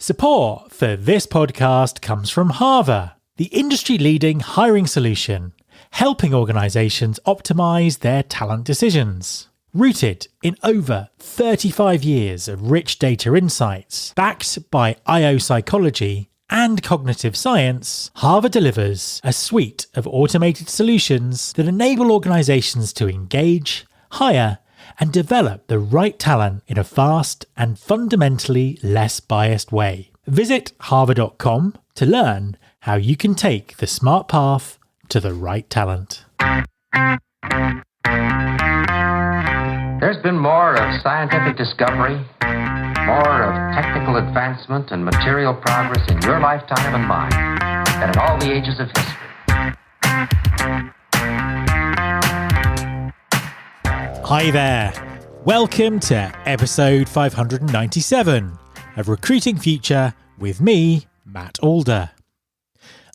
Support for this podcast comes from Harvard, the industry-leading hiring solution, helping organizations optimize their talent decisions. Rooted in over 35 years of rich data insights, backed by IO psychology and cognitive science, Harvard delivers a suite of automated solutions that enable organizations to engage, hire, and develop the right talent in a fast and fundamentally less biased way. Visit harvard.com to learn how you can take the smart path to the right talent. There's been more of scientific discovery, more of technical advancement and material progress in your lifetime and mine than in all the ages of history. Hi there. Welcome to episode 597 of Recruiting Future with me, Matt Alder.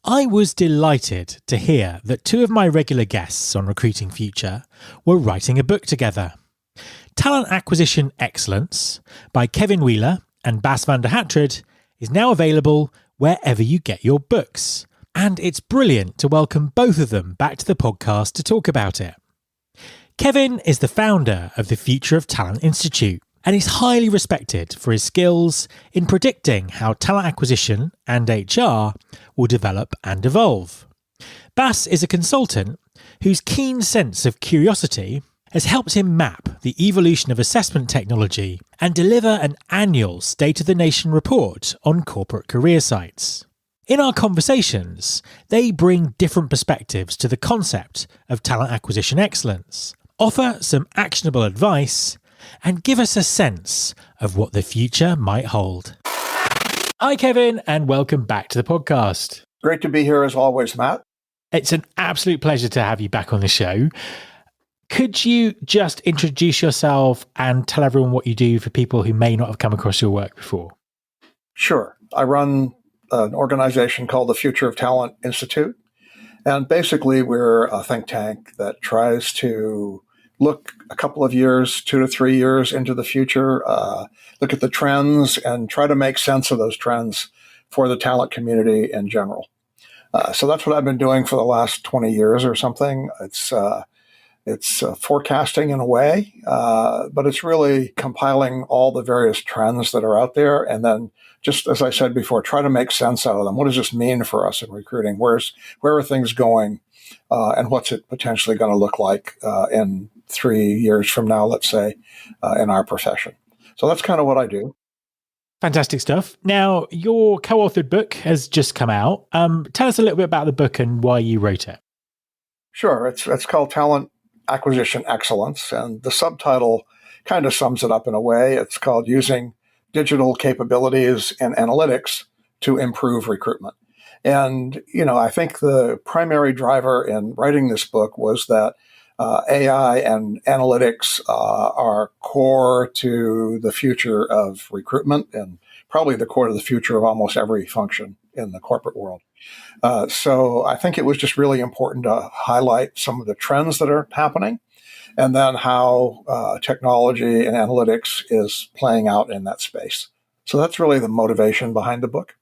I was delighted to hear that two of my regular guests on Recruiting Future were writing a book together. Talent Acquisition Excellence by Kevin Wheeler and Bas van der Hatred is now available wherever you get your books. And it's brilliant to welcome both of them back to the podcast to talk about it. Kevin is the founder of the Future of Talent Institute and is highly respected for his skills in predicting how talent acquisition and HR will develop and evolve. Bas is a consultant whose keen sense of curiosity has helped him map the evolution of assessment technology and deliver an annual State of the Nation report on corporate career sites. In our conversations, they bring different perspectives to the concept of talent acquisition excellence, offer some actionable advice, and give us a sense of what the future might hold. Hi, Kevin, and welcome back to the podcast. Great to be here as always, Matt. It's an absolute pleasure to have you back on the show. Could you just introduce yourself and tell everyone what you do for people who may not have come across your work before? Sure. I run an organization called the Future of Talent Institute. And basically, we're a think tank that tries to look a couple of years, 2 to 3 years into the future, look at the trends and try to make sense of those trends for the talent community in general. So that's what I've been doing for the last 20 years or something. It's forecasting in a way, but it's really compiling all the various trends that are out there. And then, just as I said before, try to make sense out of them. What does this mean for us in recruiting? Where are things going? And what's it potentially going to look like in 3 years from now, let's say, in our profession? So that's kind of what I do. Fantastic stuff. Now, your co-authored book has just come out. Tell us a little bit about the book and why you wrote it. Sure. It's called Talent Acquisition Excellence, and the subtitle kind of sums it up in a way. It's called Using Digital Capabilities and Analytics to Improve Recruitment. And, I think the primary driver in writing this book was that AI and analytics are core to the future of recruitment and probably the core to the future of almost every function in the corporate world. So I think it was just really important to highlight some of the trends that are happening and then how technology and analytics is playing out in that space. So that's really the motivation behind the book.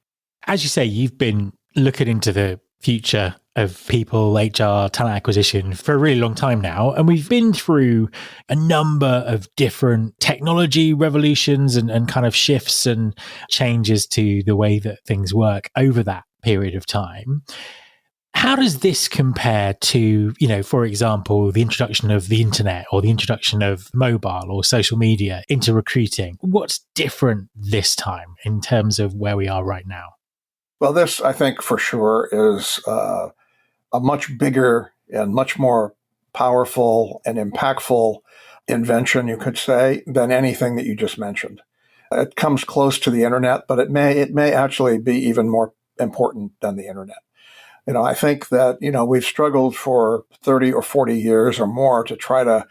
As you say, you've been looking into the future of people, HR, talent acquisition for a really long time now. And we've been through a number of different technology revolutions and kind of shifts and changes to the way that things work over that period of time. How does this compare to, for example, the introduction of the internet or the introduction of mobile or social media into recruiting? What's different this time in terms of where we are right now? Well, this, I think, for sure is a much bigger and much more powerful and impactful invention, you could say, than anything that you just mentioned. It comes close to the internet, but it may actually be even more important than the internet. I think that, we've struggled for 30 or 40 years or more to try to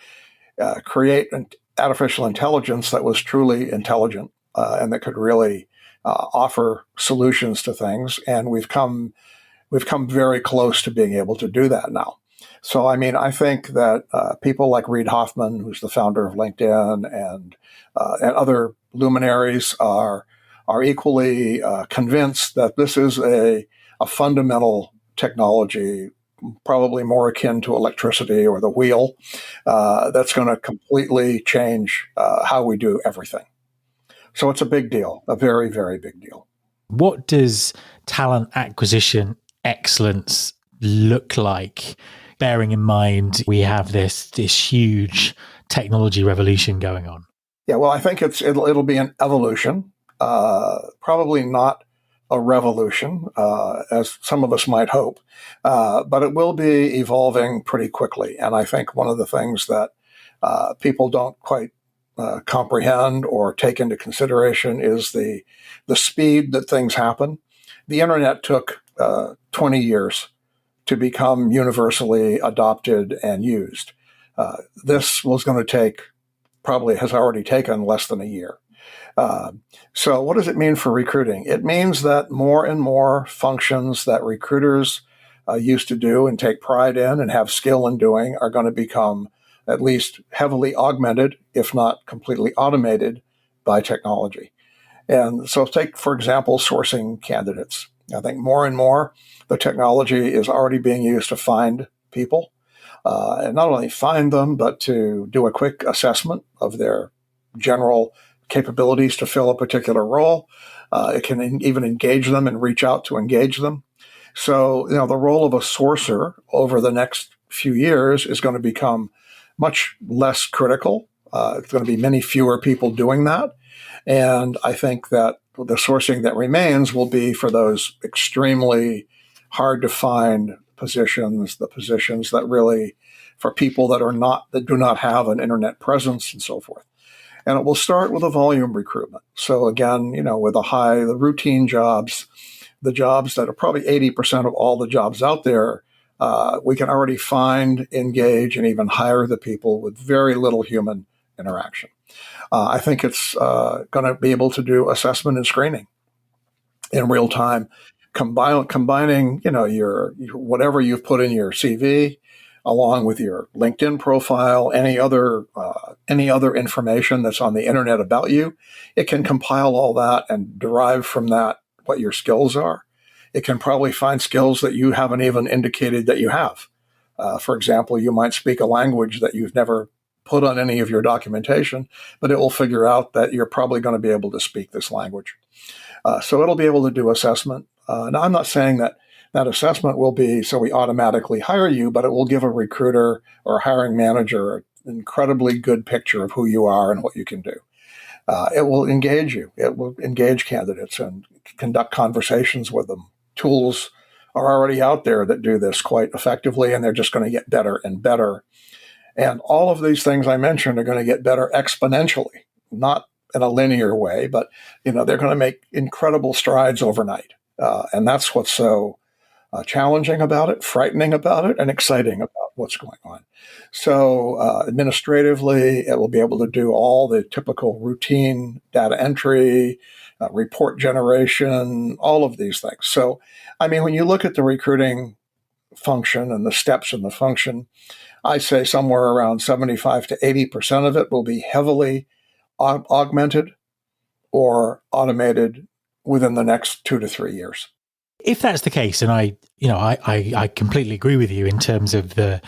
create an artificial intelligence that was truly intelligent and that could really offer solutions to things. And we've come very close to being able to do that now. So, I think that people like Reid Hoffman, who's the founder of LinkedIn, and other luminaries are are equally convinced that this is a fundamental technology, probably more akin to electricity or the wheel, that's going to completely change how we do everything. So it's a big deal, a very, very big deal. What does talent acquisition excellence look like, bearing in mind we have this huge technology revolution going on? Yeah, well, I think it'll be an evolution, probably not a revolution, as some of us might hope, but it will be evolving pretty quickly. And I think one of the things that people don't quite comprehend or take into consideration is the speed that things happen. The internet took 20 years to become universally adopted and used. This was going to take, probably has already taken less than a year. So what does it mean for recruiting? It means that more and more functions that recruiters used to do and take pride in and have skill in doing are going to become at least heavily augmented, if not completely automated, by technology. And so take, for example, sourcing candidates. I think more and more the technology is already being used to find people, and not only find them, but to do a quick assessment of their general capabilities to fill a particular role. It can even engage them and reach out to engage them. So, the role of a sourcer over the next few years is going to become much less critical. It's going to be many fewer people doing that. And I think that the sourcing that remains will be for those extremely hard to find positions, the positions that really, for people that do not have an internet presence and so forth. And it will start with a volume recruitment. So again, with the routine jobs, the jobs that are probably 80% of all the jobs out there, we can already find, engage, and even hire the people with very little human interaction. I think it's going to be able to do assessment and screening in real time, combining your whatever you've put in your CV, along with your LinkedIn profile, any other information that's on the internet about you. It can compile all that and derive from that what your skills are. It can probably find skills that you haven't even indicated that you have. For example, you might speak a language that you've never put on any of your documentation, but it will figure out that you're probably going to be able to speak this language. So it'll be able to do assessment. Now, I'm not saying that assessment will be so we automatically hire you, but it will give a recruiter or a hiring manager an incredibly good picture of who you are and what you can do. It will engage you. It will engage candidates and conduct conversations with them. Tools are already out there that do this quite effectively, and they're just going to get better and better. And all of these things I mentioned are going to get better exponentially, not in a linear way, but they're going to make incredible strides overnight. And that's what's so challenging about it, frightening about it, and exciting about what's going on. So administratively, it will be able to do all the typical routine data entry, report generation, all of these things. So, when you look at the recruiting function and the steps in the function, I say somewhere around 75 to 80% of it will be heavily augmented or automated within the next 2 to 3 years. If that's the case, and I completely agree with you in terms of the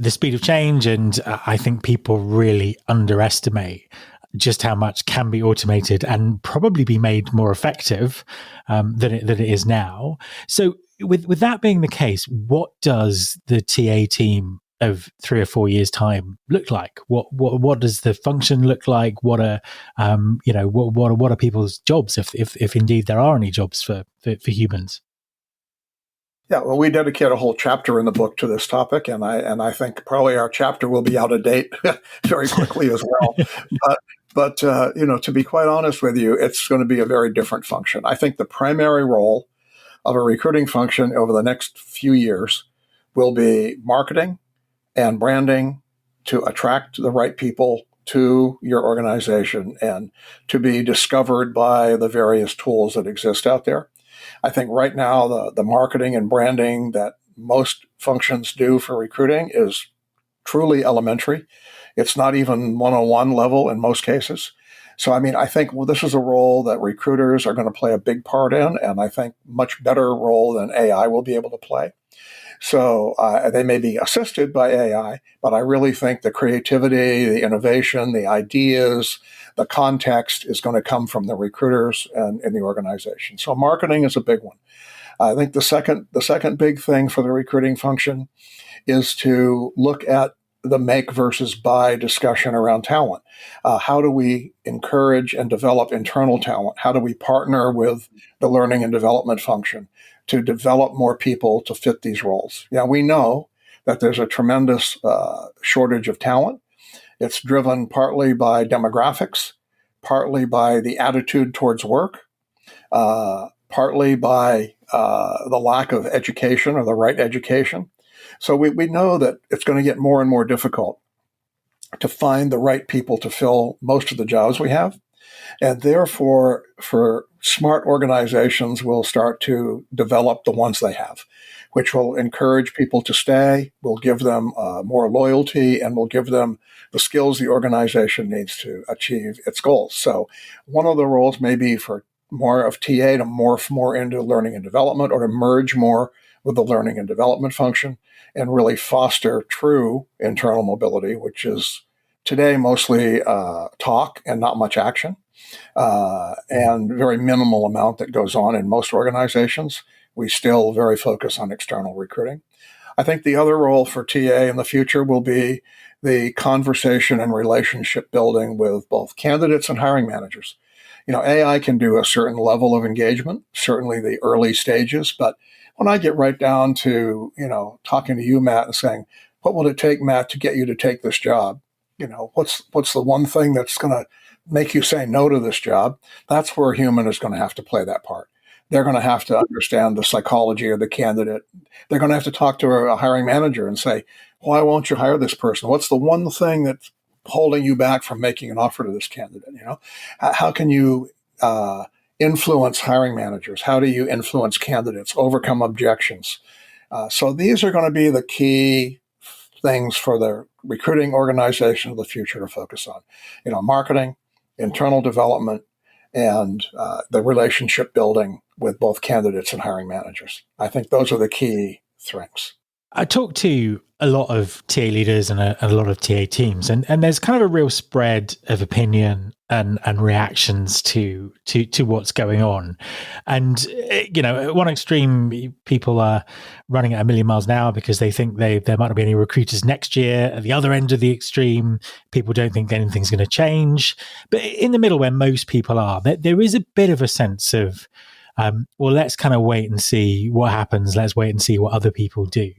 speed of change, and I think people really underestimate just how much can be automated and probably be made more effective than it is now. So, with that being the case, what does the TA team of 3 or 4 years' time look like? What does the function look like? What are what are people's jobs if indeed there are any jobs for humans? Yeah, well, we dedicate a whole chapter in the book to this topic, and I think probably our chapter will be out of date very quickly as well. But to be quite honest with you, it's going to be a very different function. I think the primary role of a recruiting function over the next few years will be marketing and branding to attract the right people to your organization and to be discovered by the various tools that exist out there. I think right now the marketing and branding that most functions do for recruiting is truly elementary. It's not even 101 level in most cases. So, I mean, I think, well, this is a role that recruiters are going to play a big part in, and I think much better role than AI will be able to play. So they may be assisted by AI, but I really think the creativity, the innovation, the ideas, the context is going to come from the recruiters and in the organization. So marketing is a big one. I think the second big thing for the recruiting function is to look at the make versus buy discussion around talent. How do we encourage and develop internal talent? How do we partner with the learning and development function to develop more people to fit these roles? Yeah, we know that there's a tremendous shortage of talent. It's driven partly by demographics, partly by the attitude towards work, partly by the lack of education or the right education. So we know that it's going to get more and more difficult to find the right people to fill most of the jobs we have. And therefore, for smart organizations will start to develop the ones they have, which will encourage people to stay, will give them more loyalty, and will give them the skills the organization needs to achieve its goals. So one of the roles may be for more of TA to morph more into learning and development or to merge more with the learning and development function and really foster true internal mobility, which is today mostly talk and not much action, and very minimal amount that goes on in most organizations. We still very focus on external recruiting. I think the other role for TA in the future will be the conversation and relationship building with both candidates and hiring managers. AI can do a certain level of engagement, certainly the early stages, but when I get right down to, talking to you, Matt, and saying, what will it take, Matt, to get you to take this job? What's the one thing that's going to make you say no to this job? That's where a human is going to have to play that part. They're going to have to understand the psychology of the candidate. They're going to have to talk to a hiring manager and say, why won't you hire this person? What's the one thing that's holding you back from making an offer to this candidate? How can you influence hiring managers? How do you influence candidates, overcome objections? So these are going to be the key things for the recruiting organization of the future to focus on. Marketing, internal development, and the relationship building with both candidates and hiring managers. I think those are the key things. I talk to a lot of TA leaders and a lot of TA teams, and there's kind of a real spread of opinion and reactions to what's going on. And at one extreme, people are running at 1,000,000 miles an hour because they think there might not be any recruiters next year. At the other end of the extreme, people don't think anything's going to change. But in the middle, where most people are, there is a bit of a sense of let's kind of wait and see what happens. Let's wait and see what other people do.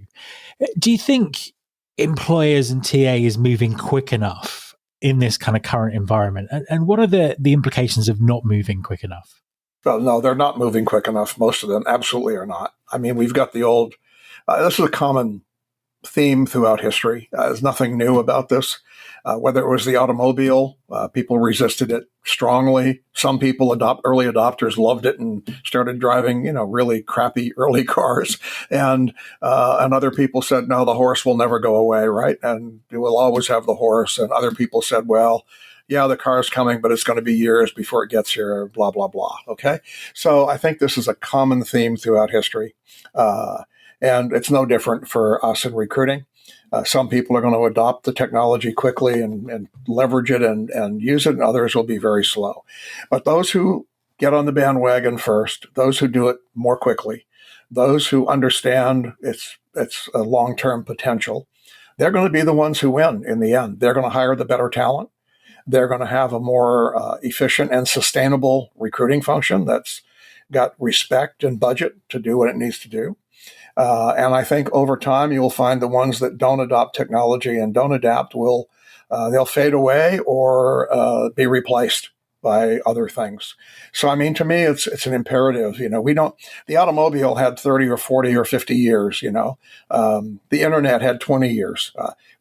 Do you think employers and TA is moving quick enough in this kind of current environment? And what are the implications of not moving quick enough? Well, no, they're not moving quick enough. Most of them absolutely are not. I mean, we've got the old, this is a common theme throughout history. There's nothing new about this. Whether it was the automobile, people resisted it strongly. Some people, early adopters, loved it and started driving, really crappy early cars. And other people said, no, the horse will never go away, right? And we'll always have the horse. And other people said, well, yeah, the car's coming, but it's going to be years before it gets here, blah, blah, blah. Okay. So I think this is a common theme throughout history. And it's no different for us in recruiting. Some people are going to adopt the technology quickly and leverage it and use it, and others will be very slow. But those who get on the bandwagon first, those who do it more quickly, those who understand its long-term potential, they're going to be the ones who win in the end. They're going to hire the better talent. They're going to have a more efficient and sustainable recruiting function that's got respect and budget to do what it needs to do. And I think over time, you'll find the ones that don't adopt technology and don't adapt they'll fade away or be replaced by other things. So, I mean, to me, it's an imperative. The automobile had 30 or 40 or 50 years, the internet had 20 years.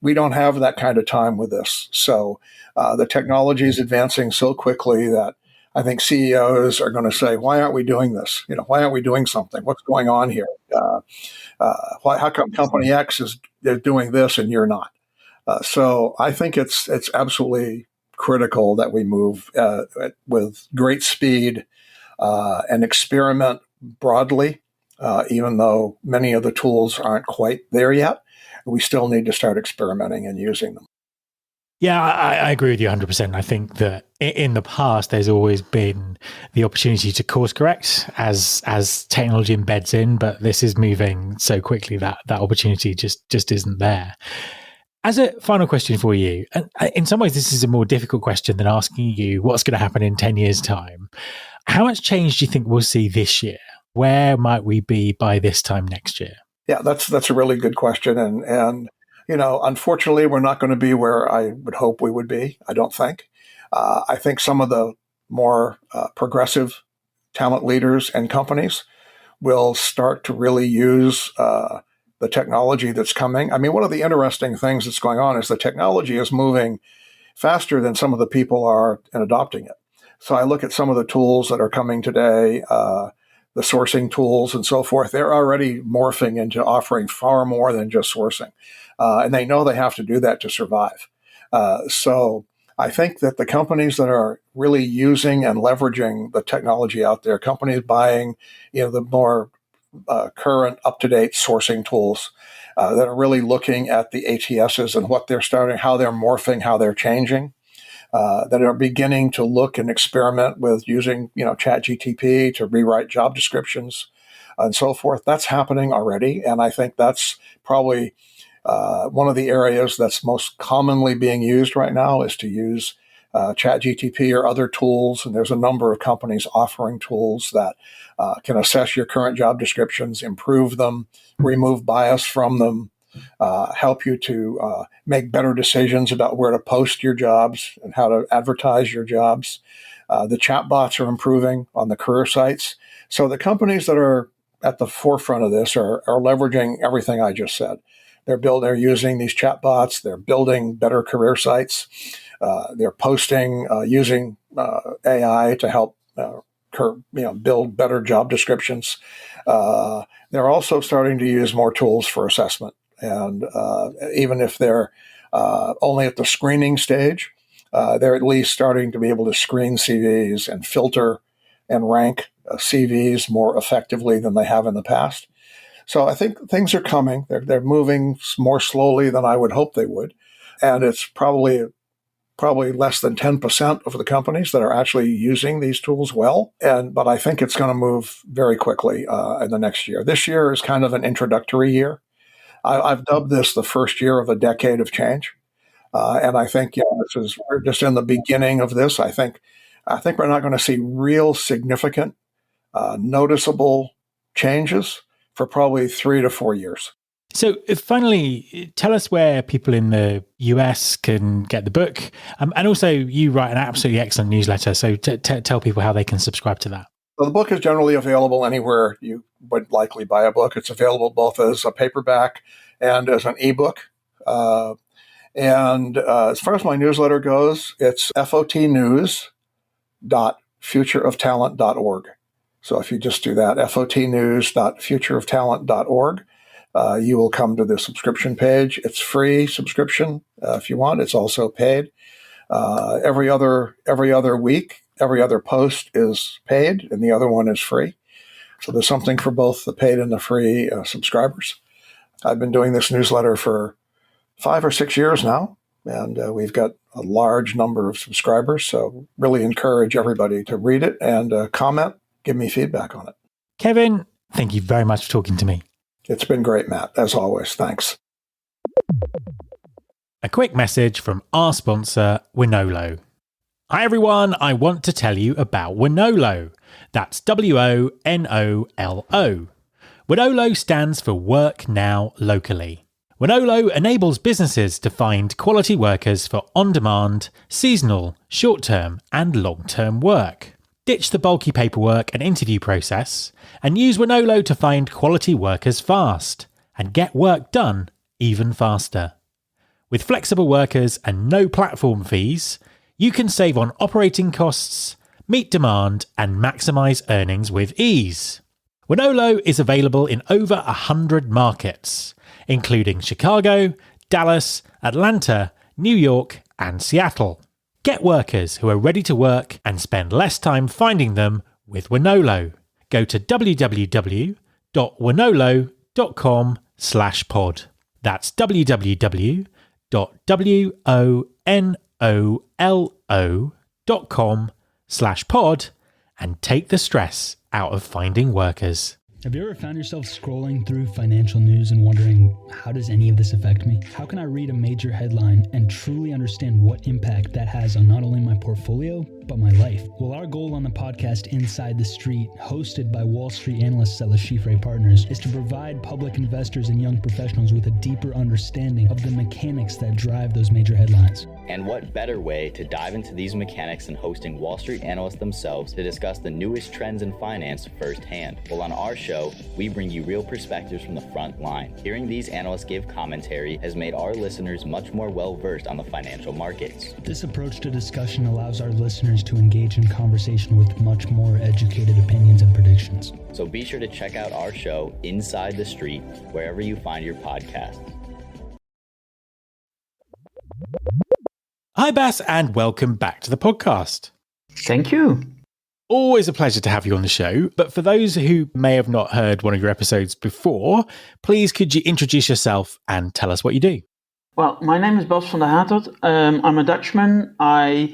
We don't have that kind of time with this. So the technology is advancing so quickly that I think CEOs are going to say, why aren't we doing this? Why aren't we doing something? What's going on here? How come company X they're doing this and you're not? So I think it's absolutely critical that we move with great speed and experiment broadly, even though many of the tools aren't quite there yet. We still need to start experimenting and using them. Yeah, I agree with you 100%. I think that in the past, there's always been the opportunity to course correct as technology embeds in, but this is moving so quickly that that opportunity just isn't there. As a final question for you, and in some ways, this is a more difficult question than asking you what's going to happen in 10 years' time. How much change do you think we'll see this year? Where might we be by this time next year? Yeah, that's a really good question. And unfortunately, we're not going to be where I would hope we would be, I don't think. I think some of the more progressive talent leaders and companies will start to really use the technology that's coming. I mean, one of the interesting things that's going on is the technology is moving faster than some of the people are in adopting it. So I look at some of the tools that are coming today, the sourcing tools and so forth. They're already morphing into offering far more than just sourcing. And they know they have to do that to survive. So I think that the companies that are really using and leveraging the technology out there, companies buying, the more current, up-to-date sourcing tools that are really looking at the ATSs and what they're starting, how they're morphing, how they're changing, that are beginning to look and experiment with using, ChatGTP to rewrite job descriptions and so forth. That's happening already, and I think that's probably one of the areas that's most commonly being used right now is to use ChatGTP or other tools. And there's a number of companies offering tools that can assess your current job descriptions, improve them, remove bias from them, help you to make better decisions about where to post your jobs and how to advertise your jobs. The chatbots are improving on the career sites. So the companies that are at the forefront of this are leveraging everything I just said. They're using these chatbots. They're building better career sites. They're posting using AI to help build better job descriptions. They're also starting to use more tools for assessment. And even if they're only at the screening stage, they're at least starting to be able to screen CVs and filter and rank CVs more effectively than they have in the past. So I think things are coming. They're moving more slowly than I would hope they would. And it's probably less than 10% of the companies that are actually using these tools well. But I think it's going to move very quickly in the next year. This year is kind of an introductory year. I've dubbed this the first year of a decade of change. And I think we're just in the beginning of this. I think we're not going to see real significant, noticeable changes for probably 3 to 4 years. So finally, tell us where people in the US can get the book. And also you write an absolutely excellent newsletter. So tell people how they can subscribe to that. So the book is generally available anywhere you would likely buy a book. It's available both as a paperback and as an ebook. And as far as my newsletter goes, it's fotnews.futureoftalent.org. So if you just do that, fotnews.futureoftalent.org, you will come to the subscription page. It's free subscription if you want. It's also paid. Every other week, every other post is paid, and the other one is free. So there's something for both the paid and the free subscribers. I've been doing this newsletter for 5 or 6 years now, and we've got a large number of subscribers. So really encourage everybody to read it and comment. Give me feedback on it. Kevin, thank you very much for talking to me. It's been great, Matt, as always. Thanks. A quick message from our sponsor, Winolo. Hi everyone, I want to tell you about Winolo. That's Winolo. Winolo stands for Work Now Locally. Winolo enables businesses to find quality workers for on-demand, seasonal, short-term and long-term work. Ditch the bulky paperwork and interview process and use Winolo to find quality workers fast and get work done even faster. With flexible workers and no platform fees, you can save on operating costs, meet demand and maximise earnings with ease. Winolo is available in over 100 markets, including Chicago, Dallas, Atlanta, New York and Seattle. Get workers who are ready to work and spend less time finding them with Wonolo. Go to www.wonolo.com/pod. That's www.wonolo.com/pod and take the stress out of finding workers. Have you ever found yourself scrolling through financial news and wondering, how does any of this affect me? How can I read a major headline and truly understand what impact that has on not only my portfolio, but my life? Well, our goal on the podcast Inside the Street, hosted by Wall Street analysts at Le Chiffre Partners, is to provide public investors and young professionals with a deeper understanding of the mechanics that drive those major headlines. And what better way to dive into these mechanics than hosting Wall Street analysts themselves to discuss the newest trends in finance firsthand? Well, on our show, we bring you real perspectives from the front line. Hearing these analysts give commentary has made our listeners much more well-versed on the financial markets. This approach to discussion allows our listeners to engage in conversation with much more educated opinions and predictions. So be sure to check out our show, Inside the Street, wherever you find your podcasts. Hi, Bas, and welcome back to the podcast. Thank you. Always a pleasure to have you on the show. But for those who may have not heard one of your episodes before, please could you introduce yourself and tell us what you do? Well, my name is Bas van der Hatert. I'm a Dutchman. I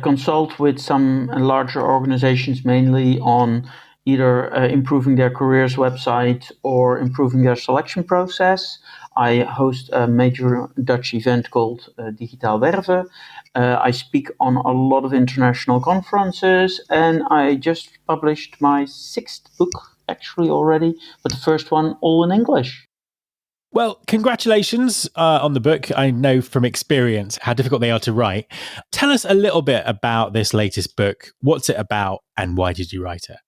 consult with some larger organizations, mainly on either improving their careers website or improving their selection process. I host a major Dutch event called Digitaal Werven. I speak on a lot of international conferences, and I just published my 6th book, actually already, but the first one all in English. Well, congratulations on the book. I know from experience how difficult they are to write. Tell us a little bit about this latest book. What's it about, and why did you write it?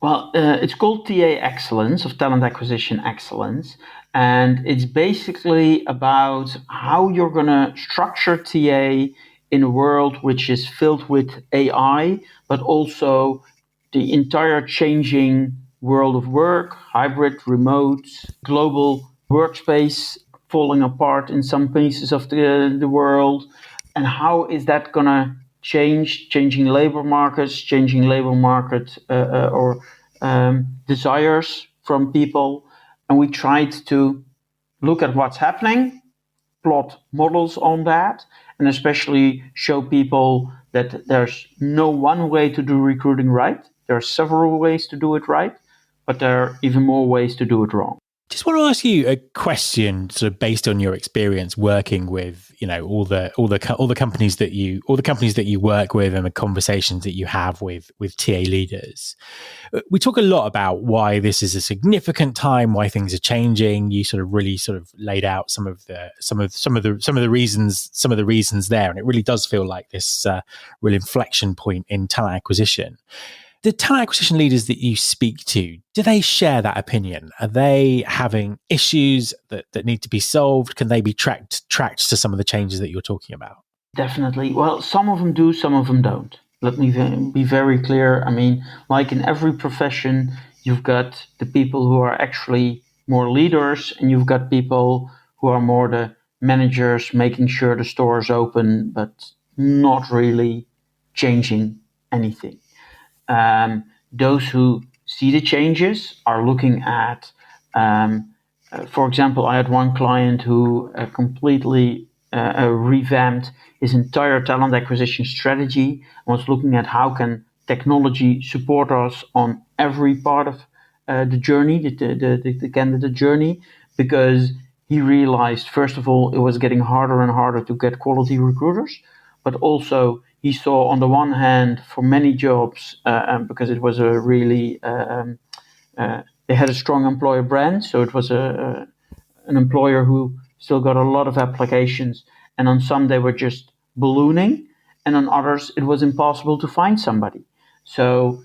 Well, it's called TA Excellence, of Talent Acquisition Excellence. And it's basically about how you're going to structure TA in a world which is filled with AI, but also the entire changing world of work, hybrid, remote, global workspace falling apart in some pieces of the world. And how is that going to changing labor markets, desires from people. And we tried to look at what's happening, plot models on that, and especially show people that there's no one way to do recruiting right. There are several ways to do it right, but there are even more ways to do it wrong. Just want to ask you a question, sort of based on your experience working with, all the companies that you work with and the conversations that you have with TA leaders. We talk a lot about why this is a significant time, why things are changing. You sort of really laid out some of the reasons there, and it really does feel like this real inflection point in talent acquisition. The talent acquisition leaders that you speak to, do they share that opinion? Are they having issues that need to be solved? Can they be tracked to some of the changes that you're talking about? Definitely. Well, some of them do, some of them don't. Let me be very clear. I mean, like in every profession, you've got the people who are actually more leaders, and you've got people who are more the managers, making sure the store is open, but not really changing anything. Those who see the changes are looking at, for example, I had one client who completely revamped his entire talent acquisition strategy and was looking at how can technology support us on every part of the journey, the candidate journey, because he realized, first of all, it was getting harder and harder to get quality recruiters, but also he saw on the one hand for many jobs, because it was a really, they had a strong employer brand, so it was an employer who still got a lot of applications, and on some they were just ballooning, and on others it was impossible to find somebody. So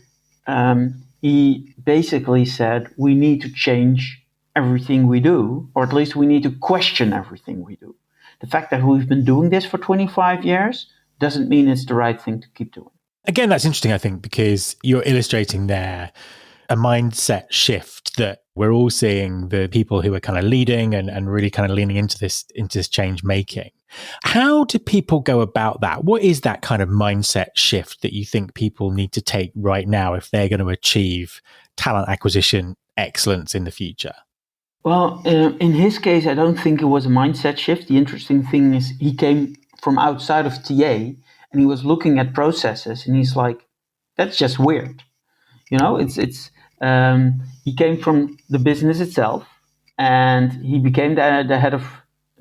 he basically said, we need to change everything we do, or at least we need to question everything we do. The fact that we've been doing this for 25 years doesn't mean it's the right thing to keep doing. Again, that's interesting, I think, because you're illustrating there a mindset shift that we're all seeing, the people who are kind of leading and really kind of leaning into this change making. How do people go about that? What is that kind of mindset shift that you think people need to take right now if they're going to achieve talent acquisition excellence in the future? Well, in his case, I don't think it was a mindset shift. The interesting thing is he came from outside of TA and he was looking at processes and he's like, that's just weird. He came from the business itself and he became the head of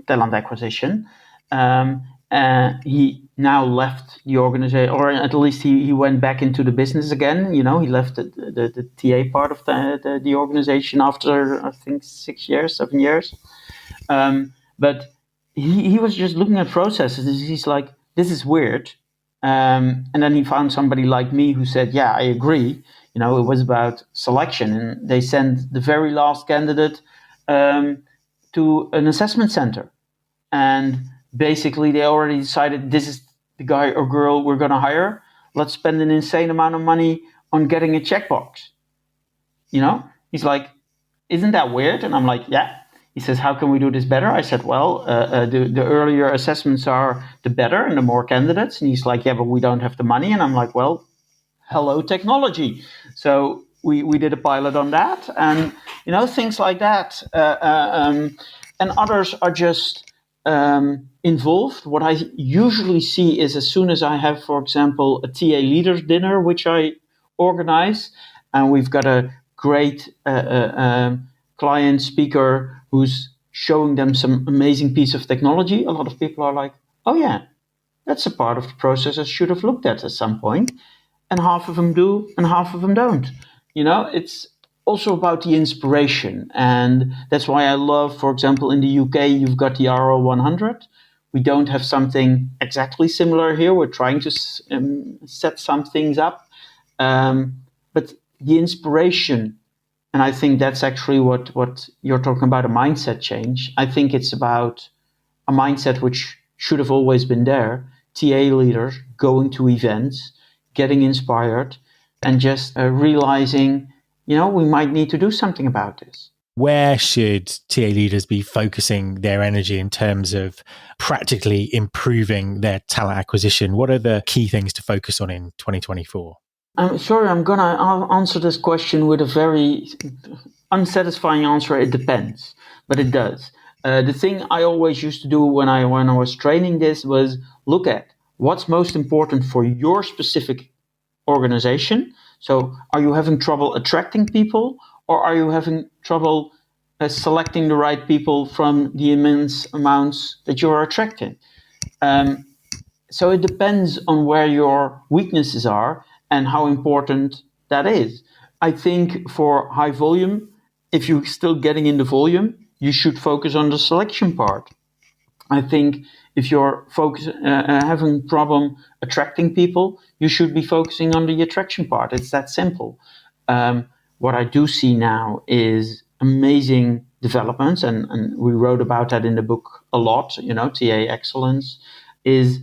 talent acquisition. He now left the organization, or at least he went back into the business again. He left the TA part of the organization after, I think, 6 years, 7 years. But he was just looking at processes. He's like, this is weird. And then he found somebody like me who said, yeah, I agree. It was about selection. And they sent the very last candidate to an assessment center. And basically, they already decided this is the guy or girl we're going to hire. Let's spend an insane amount of money on getting a checkbox. He's like, isn't that weird? And I'm like, yeah. He says, how can we do this better? I said, well, the earlier assessments are, the better and the more candidates. And he's like, yeah, but we don't have the money. And I'm like, well, hello, technology. So we did a pilot on that. And, things like that. And others are just involved. What I usually see is as soon as I have, for example, a TA leaders dinner, which I organize, and we've got a great client speaker who's showing them some amazing piece of technology, a lot of people are like, oh yeah, that's a part of the process I should have looked at some point. And half of them do and half of them don't. It's also about the inspiration. And that's why I love, for example, in the UK, you've got the RO 100. We don't have something exactly similar here. We're trying to set some things up. But the inspiration, and I think that's actually what you're talking about, a mindset change. I think it's about a mindset which should have always been there. TA leaders going to events, getting inspired, and just realizing, we might need to do something about this. Where should TA leaders be focusing their energy in terms of practically improving their talent acquisition? What are the key things to focus on in 2024? I'm sorry, I'm going to answer this question with a very unsatisfying answer. It depends, but it does. The thing I always used to do when I was training this was look at what's most important for your specific organization. So are you having trouble attracting people, or are you having trouble selecting the right people from the immense amounts that you are attracting? So it depends on where your weaknesses are and how important that is. I think for high volume, if you're still getting into volume, you should focus on the selection part. I think if you're having problem attracting people, you should be focusing on the attraction part. It's that simple. What I do see now is amazing developments, and we wrote about that in the book a lot, TA excellence, is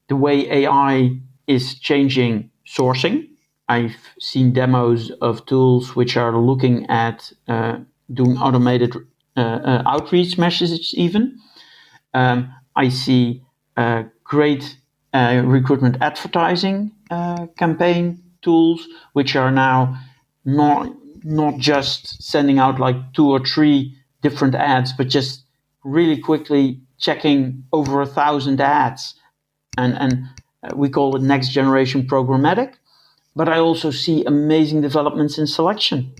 the way AI is changing sourcing. I've seen demos of tools which are looking at doing automated outreach messages even. I see great recruitment advertising campaign tools, which are now not just sending out like 2 or 3 different ads, but just really quickly checking over 1,000 ads. And we call it next generation programmatic. But I also see amazing developments in selection.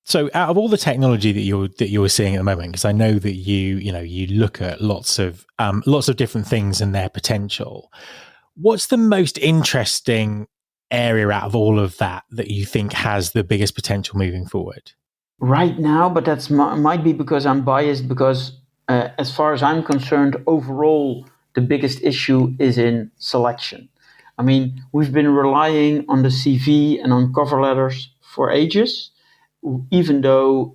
So, out of all the technology that you're seeing at the moment, because I know that you look at lots of different things and their potential, what's the most interesting area out of all of that you think has the biggest potential moving forward? Right now, but that might be because I'm biased. Because as far as I'm concerned, overall, the biggest issue is in selection. I mean, we've been relying on the CV and on cover letters for ages, even though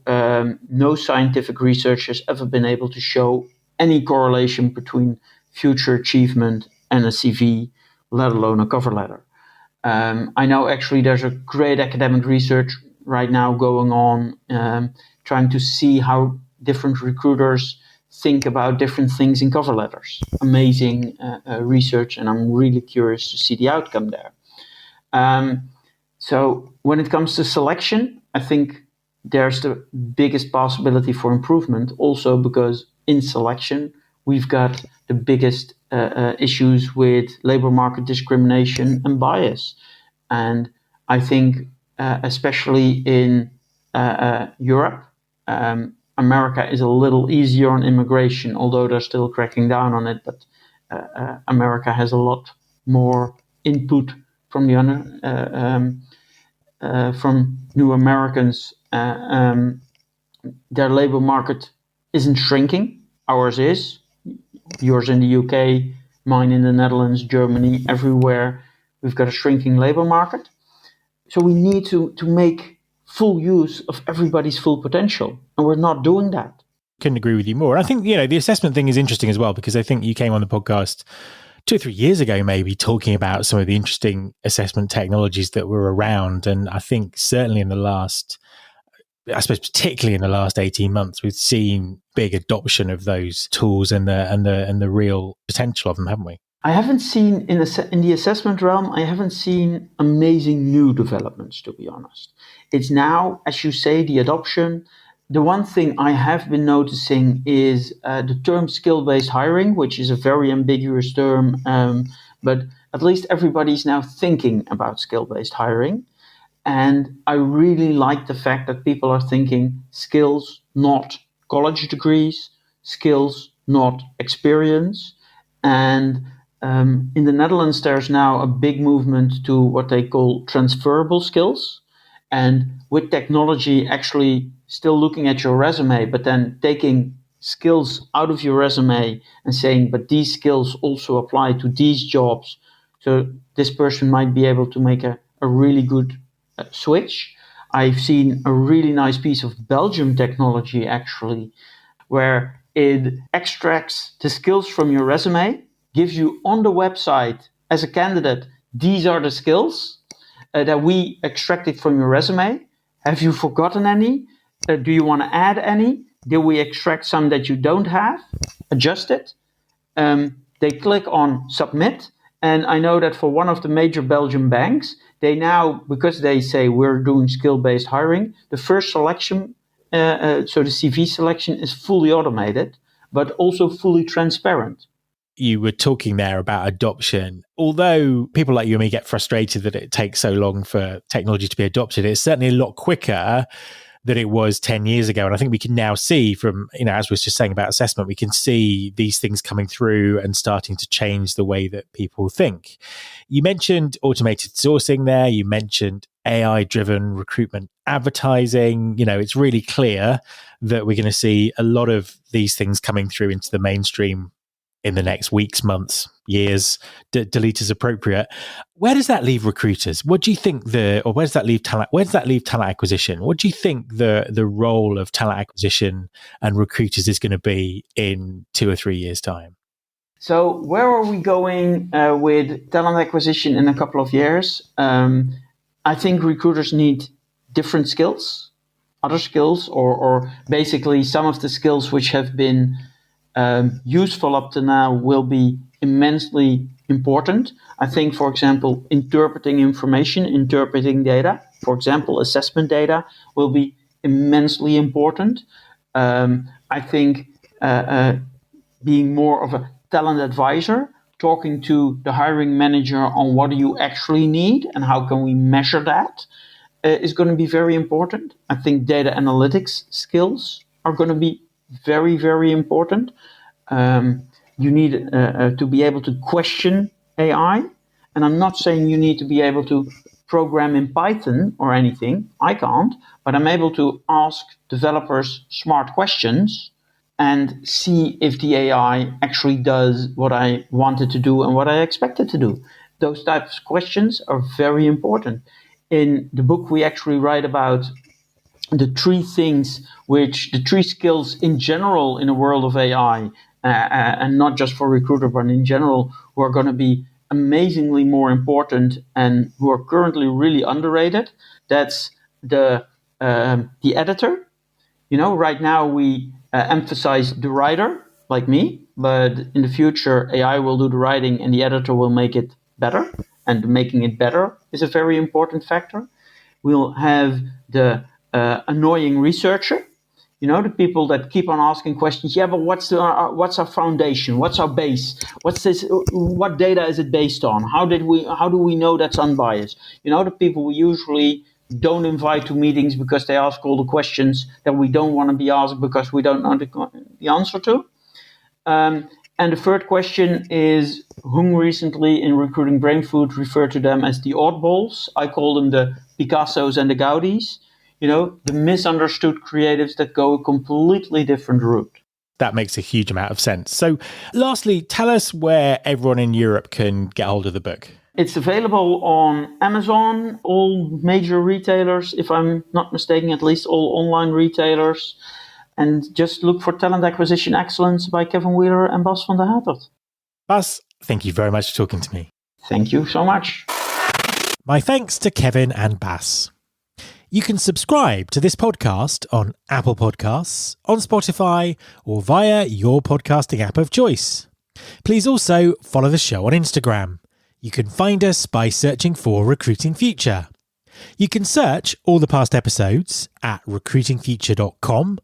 no scientific research has ever been able to show any correlation between future achievement and a CV, let alone a cover letter. I know actually there's a great academic research right now going on, trying to see how different recruiters think about different things in cover letters. Amazing research, and I'm really curious to see the outcome there. So when it comes to selection, I think there's the biggest possibility for improvement, also because in selection, we've got the biggest issues with labor market discrimination and bias. And I think, especially in Europe, America is a little easier on immigration, although they're still cracking down on it. But America has a lot more input from from new Americans. Their labor market isn't shrinking. Ours is. Yours in the UK, mine in the Netherlands, Germany, everywhere. We've got a shrinking labor market. So we need to make full use of everybody's full potential. And we're not doing that. Couldn't agree with you more. I think, the assessment thing is interesting as well, because I think you came on the podcast 2 or 3 years ago, maybe, talking about some of the interesting assessment technologies that were around. And I think certainly in the last, I suppose particularly in the last 18 months, we've seen big adoption of those tools and the real potential of them, haven't we? I haven't seen in the assessment realm, I haven't seen amazing new developments, to be honest. It's now, as you say, the adoption. The one thing I have been noticing is the term skill-based hiring, which is a very ambiguous term, but at least everybody's now thinking about skill-based hiring. And I really like the fact that people are thinking skills, not college degrees, skills, not experience. And in the Netherlands, there's now a big movement to what they call transferable skills. And with technology actually still looking at your resume, but then taking skills out of your resume and saying, but these skills also apply to these jobs. So this person might be able to make a really good switch. I've seen a really nice piece of Belgium technology, actually, where it extracts the skills from your resume, gives you on the website as a candidate, these are the skills that we extracted from your resume. Have you forgotten any? Do you want to add any? Did we extract some that you don't have? Adjust it. They click on submit. And I know that for one of the major Belgian banks, they now, because they say we're doing skill-based hiring, the first selection, so the CV selection is fully automated, but also fully transparent. You were talking there about adoption. Although people like you and me get frustrated that it takes so long for technology to be adopted, it's certainly a lot quicker than it was 10 years ago. And I think we can now see from, as we were just saying about assessment, we can see these things coming through and starting to change the way that people think. You mentioned automated sourcing there. You mentioned AI-driven recruitment advertising. It's really clear that we're going to see a lot of these things coming through into the mainstream in the next weeks, months, years. Delete as appropriate. Where does that leave recruiters? What do you think where does that leave talent? Where does that leave talent acquisition? What do you think the role of talent acquisition and recruiters is going to be in 2 or 3 years' time? So where are we going with talent acquisition in a couple of years? I think recruiters need different skills, other skills, or basically some of the skills which have been useful up to now will be immensely important. I think, for example, interpreting information, interpreting data, for example, assessment data will be immensely important. I think being more of a talent advisor, talking to the hiring manager on what do you actually need and how can we measure that is going to be very important. I think data analytics skills are going to be very, very important. You need to be able to question AI. And I'm not saying you need to be able to program in Python or anything. I can't, but I'm able to ask developers smart questions and see if the AI actually does what I want it to do and what I expect it to do. Those types of questions are very important. In the book, we actually write about the three skills in general in a world of AI, and not just for recruiter, but in general, who are going to be amazingly more important and who are currently really underrated. That's the editor. Right now we emphasize the writer, like me, but in the future, AI will do the writing and the editor will make it better. And making it better is a very important factor. We'll have the annoying researcher, the people that keep on asking questions. Yeah, but what's our foundation? What's our base? What's this? What data is it based on? How do we know that's unbiased? The people we usually don't invite to meetings because they ask all the questions that we don't want to be asked because we don't know the answer to. And the third question is, Hung recently in Recruiting Brain Food referred to them as the oddballs. I call them the Picassos and the Gaudis. The misunderstood creatives that go a completely different route. That makes a huge amount of sense. So lastly, tell us where everyone in Europe can get hold of the book. It's available on Amazon, all major retailers, if I'm not mistaken, at least all online retailers. And just look for Talent Acquisition Excellence by Kevin Wheeler and Bas van der Hatert. Bas, thank you very much for talking to me. Thank you so much. My thanks to Kevin and Bas. You can subscribe to this podcast on Apple Podcasts, on Spotify, or via your podcasting app of choice. Please also follow the show on Instagram. You can find us by searching for Recruiting Future. You can search all the past episodes at recruitingfuture.com.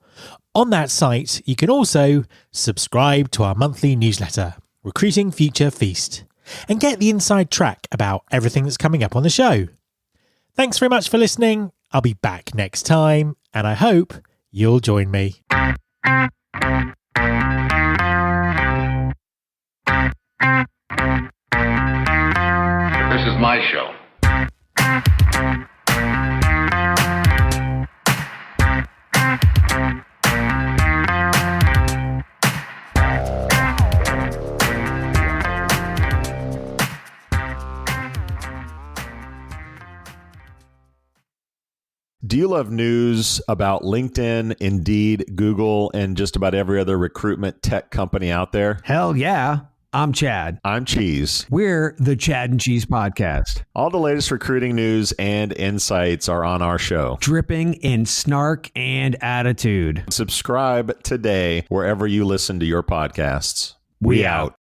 On that site, you can also subscribe to our monthly newsletter, Recruiting Future Feast, and get the inside track about everything that's coming up on the show. Thanks very much for listening. I'll be back next time, and I hope you'll join me. This is my show. Do you love news about LinkedIn, Indeed, Google, and just about every other recruitment tech company out there? Hell yeah. I'm Chad. I'm Cheese. We're the Chad and Cheese Podcast. All the latest recruiting news and insights are on our show. Dripping in snark and attitude. Subscribe today wherever you listen to your podcasts. We out.